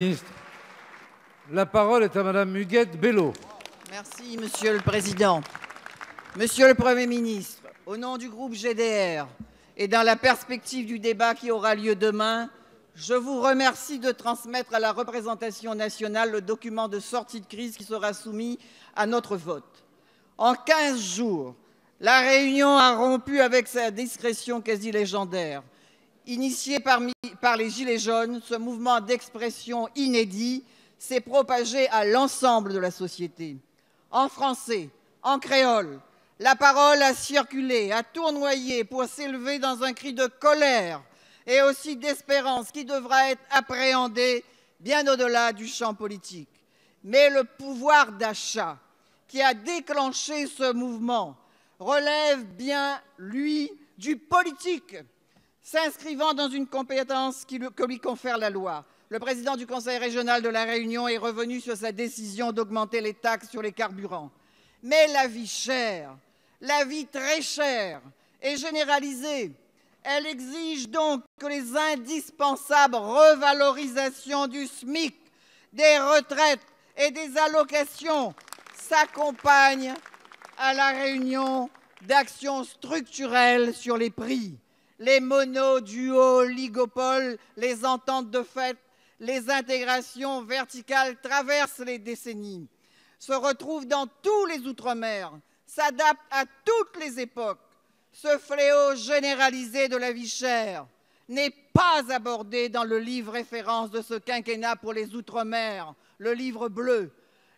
Ministre. La parole est à Madame Huguette Bello. Merci, Monsieur le Président. Monsieur le Premier ministre, au nom du groupe GDR et dans la perspective du débat qui aura lieu demain, je vous remercie de transmettre à la représentation nationale le document de sortie de crise qui sera soumis à notre vote. En 15 jours, la Réunion a rompu avec sa discrétion quasi légendaire. Initié par les Gilets jaunes, ce mouvement d'expression inédit s'est propagé à l'ensemble de la société. En français, en créole, la parole a circulé, a tournoyé pour s'élever dans un cri de colère et aussi d'espérance qui devra être appréhendé bien au-delà du champ politique. Mais le pouvoir d'achat qui a déclenché ce mouvement relève bien, lui, du politique, s'inscrivant dans une compétence que lui confère la loi. Le président du Conseil régional de la Réunion est revenu sur sa décision d'augmenter les taxes sur les carburants. Mais la vie chère, la vie très chère, est généralisée. Elle exige donc que les indispensables revalorisations du SMIC, des retraites et des allocations s'accompagnent à la Réunion d'actions structurelles sur les prix. Les monos, duos, oligopoles, les ententes de fait, les intégrations verticales traversent les décennies, se retrouvent dans tous les outre-mer, s'adaptent à toutes les époques. Ce fléau généralisé de la vie chère n'est pas abordé dans le livre référence de ce quinquennat pour les outre-mer, le livre bleu.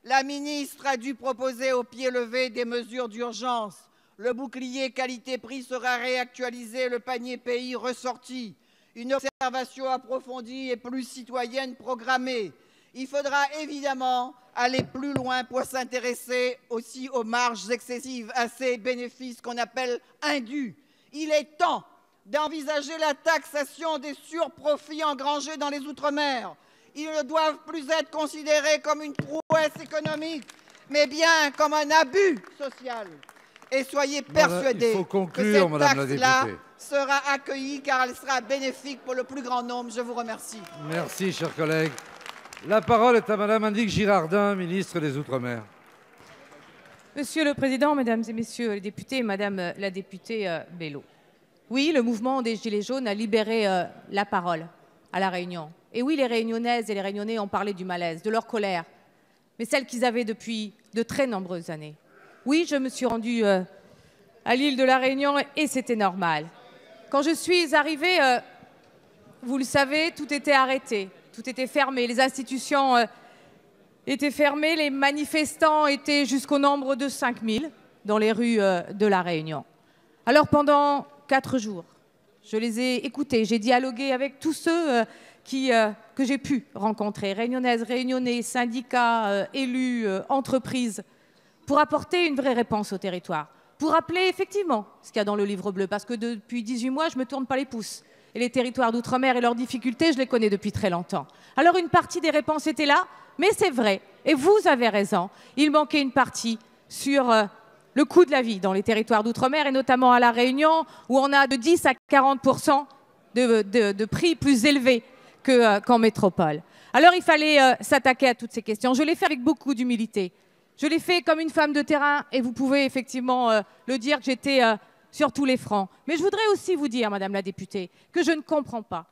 La ministre a dû proposer au pied levé des mesures d'urgence. Le bouclier qualité-prix sera réactualisé, le panier pays ressorti. Une observation approfondie et plus citoyenne programmée. Il faudra évidemment aller plus loin pour s'intéresser aussi aux marges excessives, à ces bénéfices qu'on appelle indus. Il est temps d'envisager la taxation des surprofits engrangés dans les outre-mer. Ils ne doivent plus être considérés comme une prouesse économique, mais bien comme un abus social. Et soyez persuadés que cette taxe-là sera accueillie car elle sera bénéfique pour le plus grand nombre. Je vous remercie. Merci, chers collègues. La parole est à Madame Annick Girardin, ministre des Outre-mer. Monsieur le Président, Mesdames et Messieurs les députés, Madame la députée Bello. Oui, le mouvement des Gilets jaunes a libéré la parole à La Réunion. Et oui, les Réunionnaises et les Réunionnais ont parlé du malaise, de leur colère, mais celle qu'ils avaient depuis de très nombreuses années. Oui, je me suis rendue à l'île de la Réunion et c'était normal. Quand je suis arrivée, vous le savez, tout était arrêté, tout était fermé, les institutions étaient fermées, les manifestants étaient jusqu'au nombre de 5000 dans les rues de la Réunion. Alors pendant 4 jours, je les ai écoutés, j'ai dialogué avec tous ceux que j'ai pu rencontrer, Réunionnaises, Réunionnais, syndicats, élus, entreprises, pour apporter une vraie réponse au territoire, pour rappeler effectivement ce qu'il y a dans le livre bleu, parce que depuis 18 mois, je ne me tourne pas les pouces. Et les territoires d'outre-mer et leurs difficultés, je les connais depuis très longtemps. Alors une partie des réponses était là, mais c'est vrai, et vous avez raison, il manquait une partie sur le coût de la vie dans les territoires d'outre-mer, et notamment à La Réunion, où on a de 10 à 40% de prix plus élevés qu'en métropole. Alors il fallait s'attaquer à toutes ces questions. Je l'ai fait avec beaucoup d'humilité. Je l'ai fait comme une femme de terrain et vous pouvez effectivement le dire que j'étais sur tous les fronts. Mais je voudrais aussi vous dire, Madame la députée, que je ne comprends pas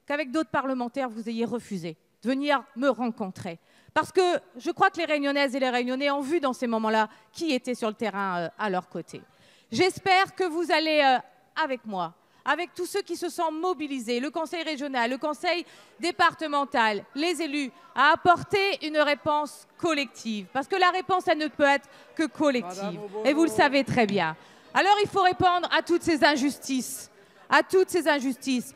qu'avec d'autres parlementaires, vous ayez refusé de venir me rencontrer. Parce que je crois que les Réunionnaises et les Réunionnais ont vu dans ces moments-là qui était sur le terrain à leur côté. J'espère que vous allez, avec moi, avec tous ceux qui se sont mobilisés, le Conseil régional, le Conseil départemental, les élus, à apporter une réponse collective. Parce que la réponse, elle ne peut être que collective. Et vous le savez très bien. Alors, il faut répondre à toutes ces injustices. À toutes ces injustices.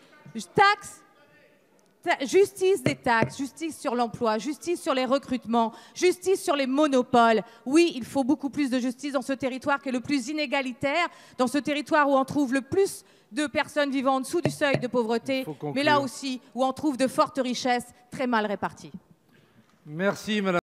Justice des taxes, justice sur l'emploi, justice sur les recrutements, justice sur les monopoles. Oui, il faut beaucoup plus de justice dans ce territoire qui est le plus inégalitaire, dans ce territoire où on trouve le plus de personnes vivant en dessous du seuil de pauvreté, mais là aussi où on trouve de fortes richesses très mal réparties. Merci, Madame.